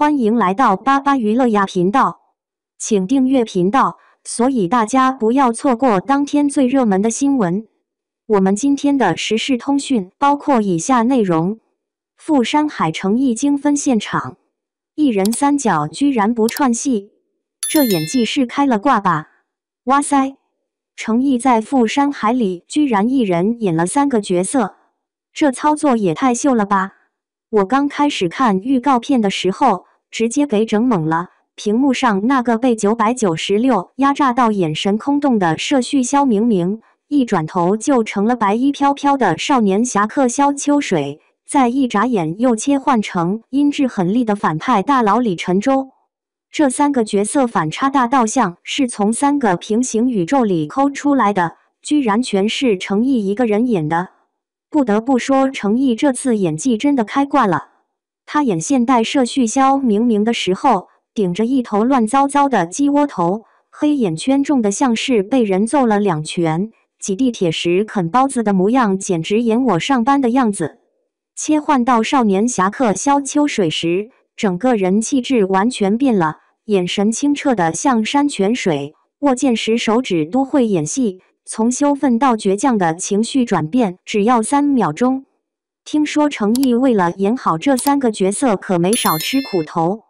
欢迎来到巴巴娱乐呀频道，请订阅频道，所以大家不要错过当天最热门的新闻。我们今天的时事通讯包括以下内容：富山海诚意精分现场，一人三角居然不串戏，这演技是开了挂吧？哇塞！诚意在富山海里居然一人演了3个角色，这操作也太秀了吧！我刚开始看预告片的时候，直接给整懵了。屏幕上那个被996压榨到眼神空洞的社畜萧明明，一转头就成了白衣飘飘的少年侠客萧秋水，再一眨眼又切换成阴质狠厉的反派大佬李晨舟。这3个角色反差大到像是从3个平行宇宙里抠出来的，居然全是诚意一个人演的。不得不说，诚意这次演技真的开挂了。他演现代社畜萧明明的时候，顶着一头乱糟糟的鸡窝头，黑眼圈重的像是被人揍了2拳，挤地铁时啃包子的模样，简直演我上班的样子。切换到少年侠客萧秋水时，整个人气质完全变了，眼神清澈的像山泉水，握剑时手指都会演戏。从羞愤到倔强的情绪转变只要3秒钟。听说诚意为了演好这3个角色可没少吃苦头，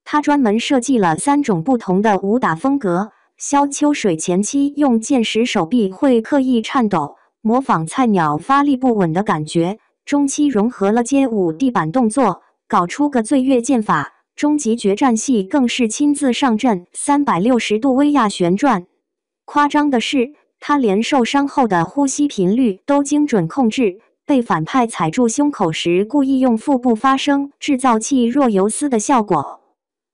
他专门设计了3种不同的武打风格。萧秋水前期用剑时手臂会刻意颤抖，模仿菜鸟发力不稳的感觉，中期融合了街舞地板动作，搞出个醉月剑法，终极决战戏更是亲自上阵360度威亚旋转。夸张的是，他连受伤后的呼吸频率都精准控制，被反派踩住胸口时故意用腹部发声，制造气若游丝的效果。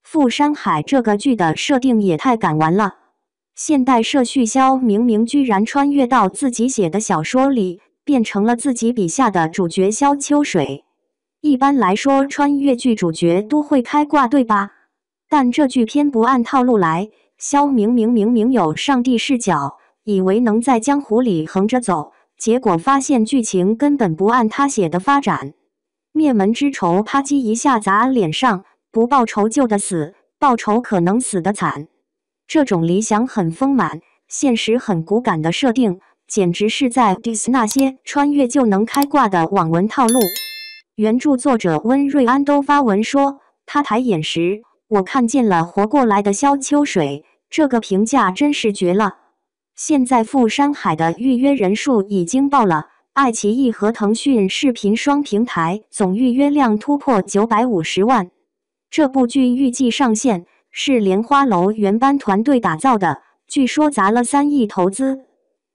富山海这个剧的设定也太敢玩了，现代社畜萧明明居然穿越到自己写的小说里，变成了自己笔下的主角萧秋水。一般来说，穿越剧主角都会开挂，对吧？但这剧偏不按套路来，萧明明有上帝视角，以为能在江湖里横着走，结果发现剧情根本不按他写的发展。灭门之仇啪叽一下砸脸上，不报仇就得死，报仇可能死得惨。这种理想很丰满，现实很骨感的设定，简直是在 diss 那些穿越就能开挂的网文套路。原著作者温瑞安都发文说，他抬眼时，我看见了活过来的萧秋水，这个评价真是绝了。现在富山海的预约人数已经爆了，爱奇艺和腾讯视频双平台总预约量突破950万。这部剧预计上线，是莲花楼原班团队打造的，据说砸了3亿投资。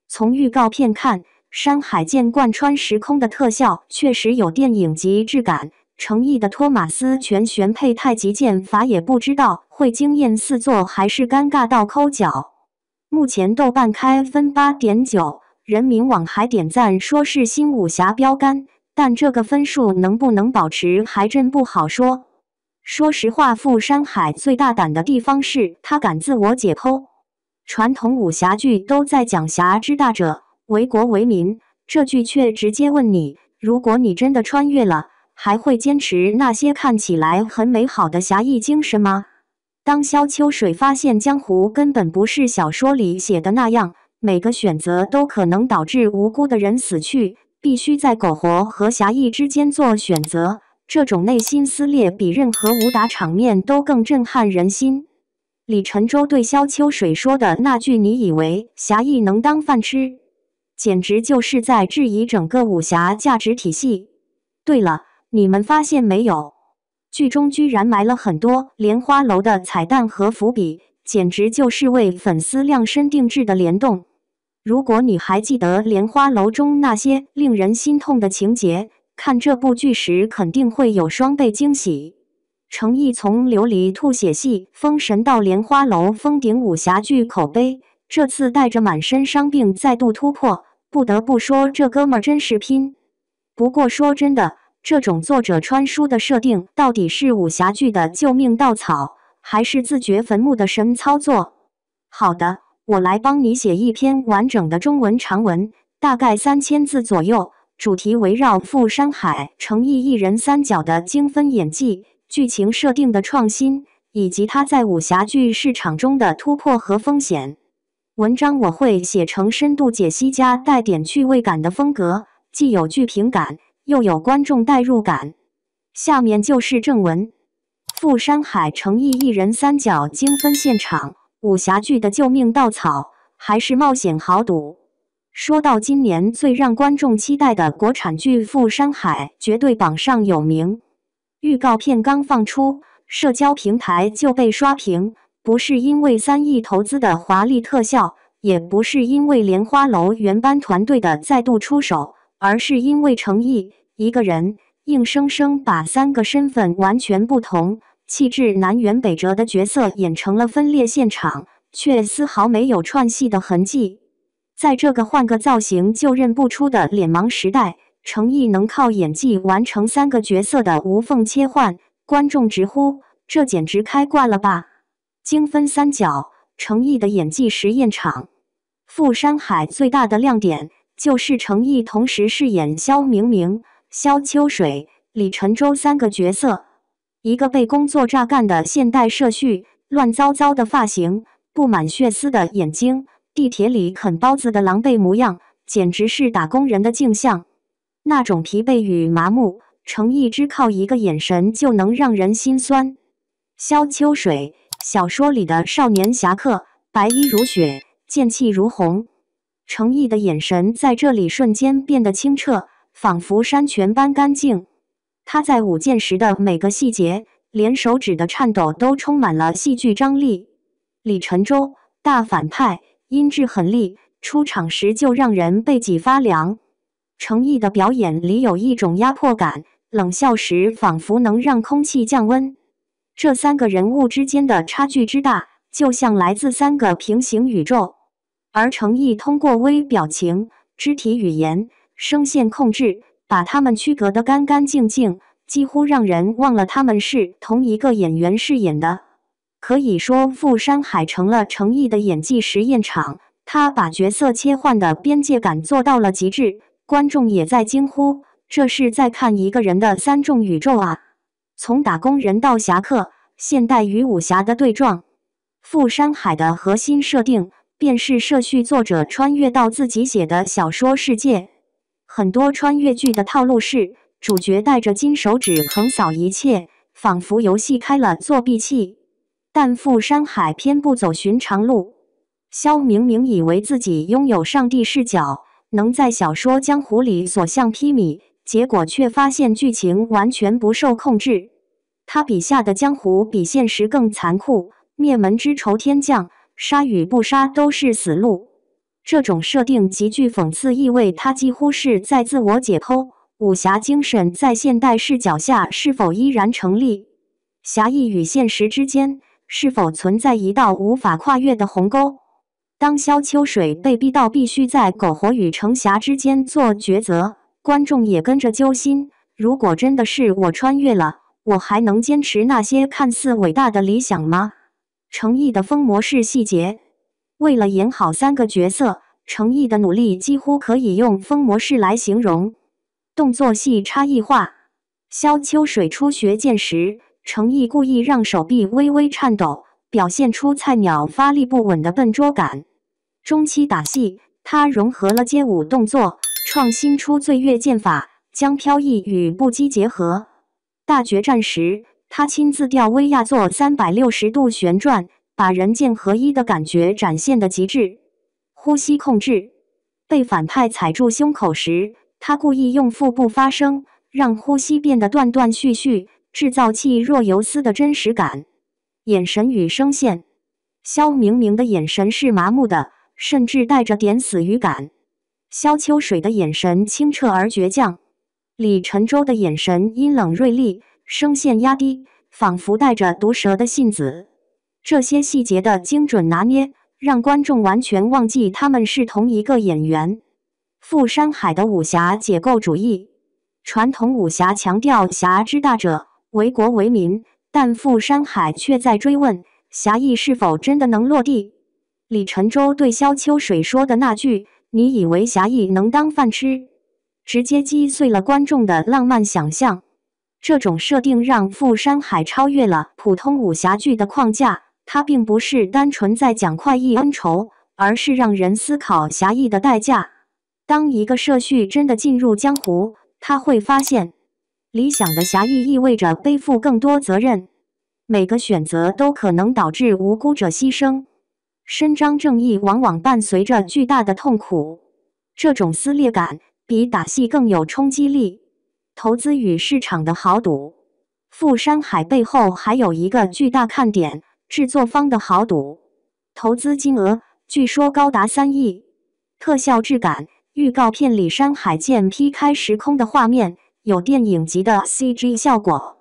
从预告片看，山海剑贯穿时空的特效确实有电影级质感，诚意的托马斯拳旋配太极剑法也不知道会惊艳四座还是尴尬到抠脚。目前豆瓣开分 8.9， 人民网还点赞说是新武侠标杆，但这个分数能不能保持还真不好说。说实话，富山海最大胆的地方是他敢自我解剖。传统武侠剧都在讲侠之大者，为国为民，这剧却直接问你，如果你真的穿越了，还会坚持那些看起来很美好的侠义精神吗？当萧秋水发现江湖根本不是小说里写的那样，每个选择都可能导致无辜的人死去，必须在苟活和侠义之间做选择，这种内心撕裂比任何武打场面都更震撼人心。李晨舟对萧秋水说的那句你以为侠义能当饭吃，简直就是在质疑整个武侠价值体系。对了，你们发现没有？剧中居然埋了很多莲花楼的彩蛋和伏笔，简直就是为粉丝量身定制的联动。如果你还记得莲花楼中那些令人心痛的情节，看这部剧时肯定会有双倍惊喜。诚意从琉璃吐血戏封神到莲花楼封顶武侠剧口碑，这次带着满身伤病再度突破，不得不说这哥们儿真是拼。不过说真的，这种作者穿书的设定到底是武侠剧的救命稻草，还是自掘坟墓的神操作？好的，我来帮你写一篇完整的中文长文，大概3000字左右，主题围绕富山海诚意一人3角的精分演技，剧情设定的创新，以及它在武侠剧市场中的突破和风险。文章我会写成深度解析加带点趣味感的风格，既有剧评感，又有观众代入感。下面就是正文。傅山海、程毅一人三角精分现场，武侠剧的救命稻草，还是冒险豪赌。说到今年最让观众期待的国产剧，傅山海绝对榜上有名。预告片刚放出，社交平台就被刷屏，不是因为3亿投资的华丽特效，也不是因为莲花楼原班团队的再度出手，而是因为程毅一个人硬生生把3个身份完全不同、气质南辕北辙的角色演成了分裂现场，却丝毫没有串戏的痕迹。在这个换个造型就认不出的脸盲时代，程毅能靠演技完成3个角色的无缝切换，观众直呼这简直开挂了吧！精分三角，程毅的演技实验场。傅山海最大的亮点就是程毅同时饰演肖明明、萧秋水、李晨舟3个角色，一个被工作榨干的现代社畜，乱糟糟的发型，布满血丝的眼睛，地铁里啃包子的狼狈模样，简直是打工人的镜像。那种疲惫与麻木，程毅只靠一个眼神就能让人心酸。萧秋水，小说里的少年侠客，白衣如雪，剑气如虹。程毅的眼神在这里瞬间变得清澈，仿佛山泉般干净。他在舞剑时的每个细节，连手指的颤抖都充满了戏剧张力。李晨舟，大反派，阴质狠厉，出场时就让人背脊发凉。程毅的表演里有一种压迫感，冷笑时仿佛能让空气降温。这3个人物之间的差距之大，就像来自3个平行宇宙。而程毅通过微表情、肢体语言、声线控制，把他们区隔得干干净净，几乎让人忘了他们是同一个演员饰演的。可以说，傅山海成了程毅的演技实验场，他把角色切换的边界感做到了极致，观众也在惊呼，这是在看一个人的3种宇宙啊！从打工人到侠客，现代与武侠的对撞。傅山海的核心设定便是社畜作者穿越到自己写的小说世界。很多穿越剧的套路是，主角带着金手指横扫一切，仿佛游戏开了作弊器。但傅山海偏不走寻常路。萧明明以为自己拥有上帝视角，能在小说江湖里所向披靡，结果却发现剧情完全不受控制。他笔下的江湖比现实更残酷，灭门之仇天降，杀与不杀都是死路。这种设定极具讽刺意味，它几乎是在自我解剖。武侠精神在现代视角下是否依然成立？侠义与现实之间是否存在一道无法跨越的鸿沟？当萧秋水被逼到必须在苟活与成侠之间做抉择，观众也跟着揪心。如果真的是我穿越了，我还能坚持那些看似伟大的理想吗？程毅的疯魔式细节，为了演好3个角色，程毅的努力几乎可以用疯魔式来形容。动作戏差异化，萧秋水初学剑时，程毅故意让手臂微微颤抖，表现出菜鸟发力不稳的笨拙感。中期打戏，他融合了街舞动作，创新出醉月剑法，将飘逸与不羁结合。大决战时，他亲自吊威亚做360度旋转，把人剑合一的感觉展现得极致。呼吸控制，被反派踩住胸口时，他故意用腹部发声，让呼吸变得断断续续，制造气若游丝的真实感。眼神与声线，萧明明的眼神是麻木的，甚至带着点死鱼感。萧秋水的眼神清澈而倔强，李晨舟的眼神阴冷锐利，声线压低，仿佛带着毒舌的信子。这些细节的精准拿捏，让观众完全忘记他们是同一个演员。傅山海的武侠解构主义，传统武侠强调侠之大者，为国为民，但傅山海却在追问侠义是否真的能落地。李晨舟对萧秋水说的那句“你以为侠义能当饭吃”，直接击碎了观众的浪漫想象。这种设定让富山海超越了普通武侠剧的框架，它并不是单纯在讲快意恩仇，而是让人思考侠义的代价。当一个社畜真的进入江湖，他会发现，理想的侠义意味着背负更多责任，每个选择都可能导致无辜者牺牲。伸张正义往往伴随着巨大的痛苦，这种撕裂感比打戏更有冲击力。投资与市场的豪赌，富山海背后还有一个巨大看点：制作方的豪赌。投资金额据说高达3亿，特效质感，预告片里山海剑劈开时空的画面有电影级的 CG 效果。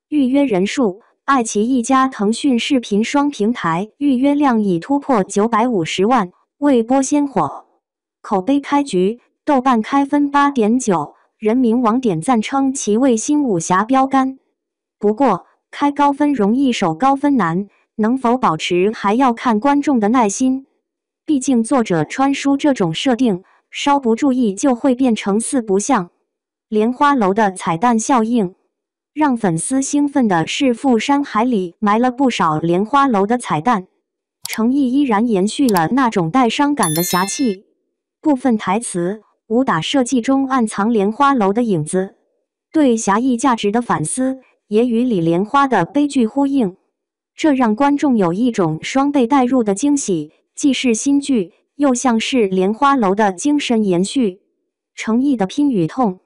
预约人数，爱奇艺加腾讯视频双平台预约量已突破950万，未播先火。口碑开局，豆瓣开分 8.9， 人民网点赞称其为新武侠标杆。不过，开高分容易守高分难，能否保持还要看观众的耐心。毕竟作者穿书这种设定，稍不注意就会变成四不像。莲花楼的彩蛋效应，让粉丝兴奋的是富山海里埋了不少莲花楼的彩蛋，诚意依然延续了那种带伤感的侠气。部分台词、武打设计中暗藏莲花楼的影子，对侠义价值的反思也与李莲花的悲剧呼应，这让观众有一种双倍带入的惊喜，既是新剧，又像是莲花楼的精神延续。诚意的拼与痛，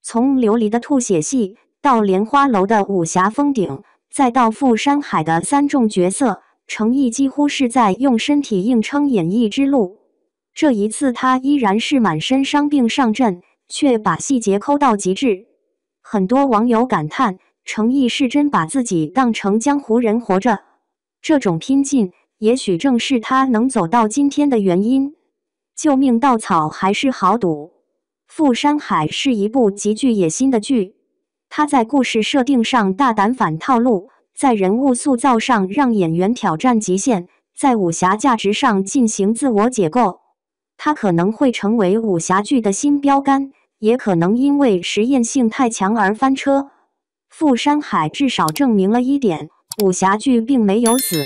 从琉璃的吐血戏到莲花楼的武侠封顶，再到富山海的3众角色，诚意几乎是在用身体硬撑演艺之路。这一次他依然是满身伤病上阵，却把细节抠到极致。很多网友感叹，诚意是真把自己当成江湖人活着。这种拼劲，也许正是他能走到今天的原因。救命稻草还是豪赌。富山海是一部极具野心的剧，他在故事设定上大胆反套路，在人物塑造上让演员挑战极限，在武侠价值上进行自我解构。它可能会成为武侠剧的新标杆，也可能因为实验性太强而翻车。富山海至少证明了一点，武侠剧并没有死，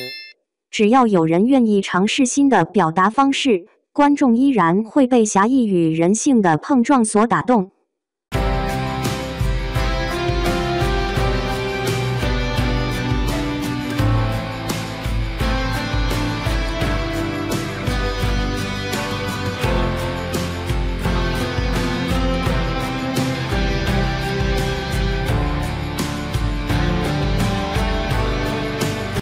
只要有人愿意尝试新的表达方式，观众依然会被侠义与人性的碰撞所打动。